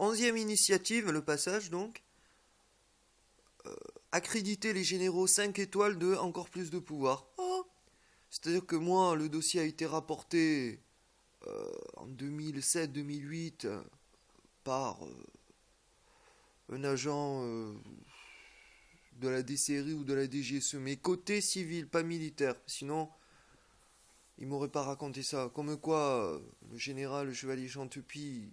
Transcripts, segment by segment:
11e initiative, le passage donc. Accréditer les généraux 5 étoiles de encore plus de pouvoir. Oh. C'est-à-dire que moi, le dossier a été rapporté en 2007-2008 par un agent de la DCRI ou de la DGSE, mais côté civil, pas militaire. Sinon, il m'aurait pas raconté ça. Comme quoi, le général le Chevalier Chantepie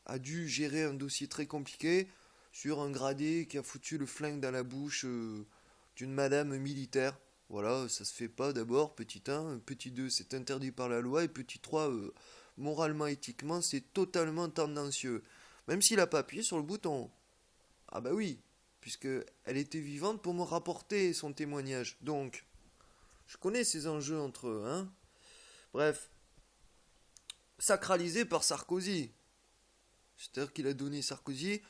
a dû gérer un dossier très compliqué sur un gradé qui a foutu le flingue dans la bouche d'une madame militaire. Voilà, ça se fait pas d'abord, petit 1, petit 2, c'est interdit par la loi, et petit 3, moralement, éthiquement, c'est totalement tendancieux. Même s'il n'a pas appuyé sur le bouton. Ah bah oui, puisque elle était vivante pour me rapporter son témoignage. Donc, je connais ces enjeux entre eux, hein. Bref, sacralisé par Sarkozy. C'est-à-dire qu'il a donné Sarkozy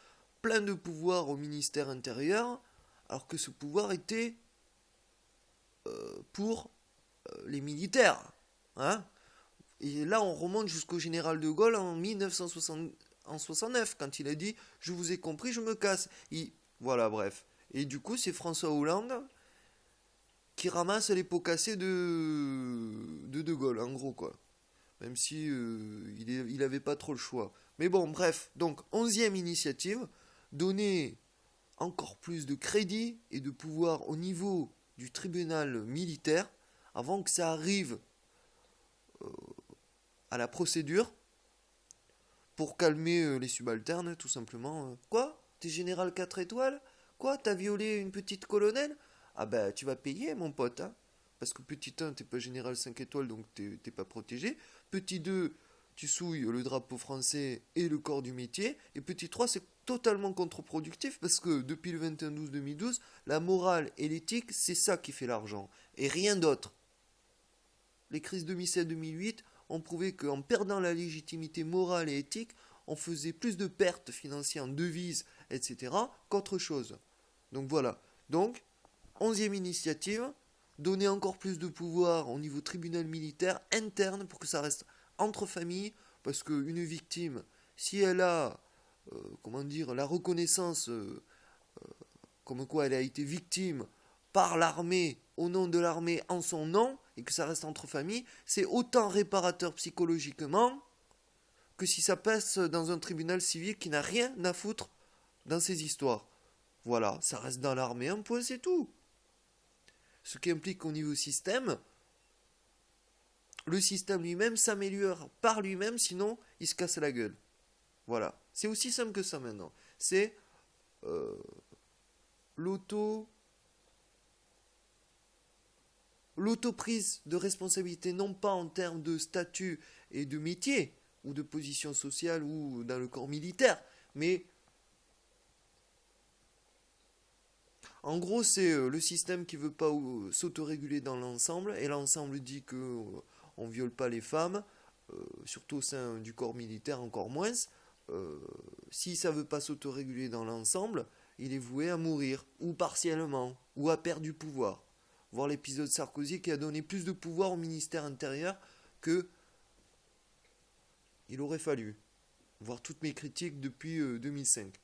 plein de pouvoir au ministère intérieur, alors que ce pouvoir était pour les militaires. Hein. Et là, on remonte jusqu'au général de Gaulle en 1969, quand il a dit « Je vous ai compris, je me casse ». Voilà, bref. Et du coup, c'est François Hollande qui ramasse les pots cassés de Gaulle, en gros, quoi. Même si il avait pas trop le choix. Mais bon, bref. Donc, 11e initiative, donner encore plus de crédit et de pouvoir au niveau du tribunal militaire avant que ça arrive à la procédure pour calmer les subalternes, tout simplement. Quoi? T'es général 4 étoiles? Quoi? T'as violé une petite colonelle? Ah bah tu vas payer mon pote, hein. Parce que petit 1, t'es pas général 5 étoiles, donc t'es pas protégé. Petit 2, tu souilles le drapeau français et le corps du métier. Et petit 3, c'est totalement contre-productif parce que depuis le 21-12-2012, la morale et l'éthique, c'est ça qui fait l'argent. Et rien d'autre. Les crises 2007-2008 ont prouvé qu'en perdant la légitimité morale et éthique, on faisait plus de pertes financières en devises, etc., qu'autre chose. Donc voilà. Donc, 11e initiative, donner encore plus de pouvoir au niveau tribunal militaire interne pour que ça reste entre familles, parce qu'une victime, si elle a, comment dire, la reconnaissance comme quoi elle a été victime par l'armée, au nom de l'armée, en son nom, et que ça reste entre familles, c'est autant réparateur psychologiquement que si ça passe dans un tribunal civil qui n'a rien à foutre dans ces histoires. Voilà, ça reste dans l'armée, un point, c'est tout. Ce qui implique qu'au niveau système, le système lui-même s'améliore par lui-même, sinon il se casse la gueule. Voilà, c'est aussi simple que ça maintenant. C'est l'auto l'autoprise de responsabilité, non pas en termes de statut et de métier, ou de position sociale, ou dans le corps militaire, mais en gros, c'est le système qui ne veut pas s'autoréguler dans l'ensemble, et l'ensemble dit que on ne viole pas les femmes, surtout au sein du corps militaire encore moins. Si ça ne veut pas s'autoréguler dans l'ensemble, il est voué à mourir, ou partiellement, ou à perdre du pouvoir. Voir l'épisode Sarkozy qui a donné plus de pouvoir au ministère intérieur que il aurait fallu. Voir toutes mes critiques depuis 2005.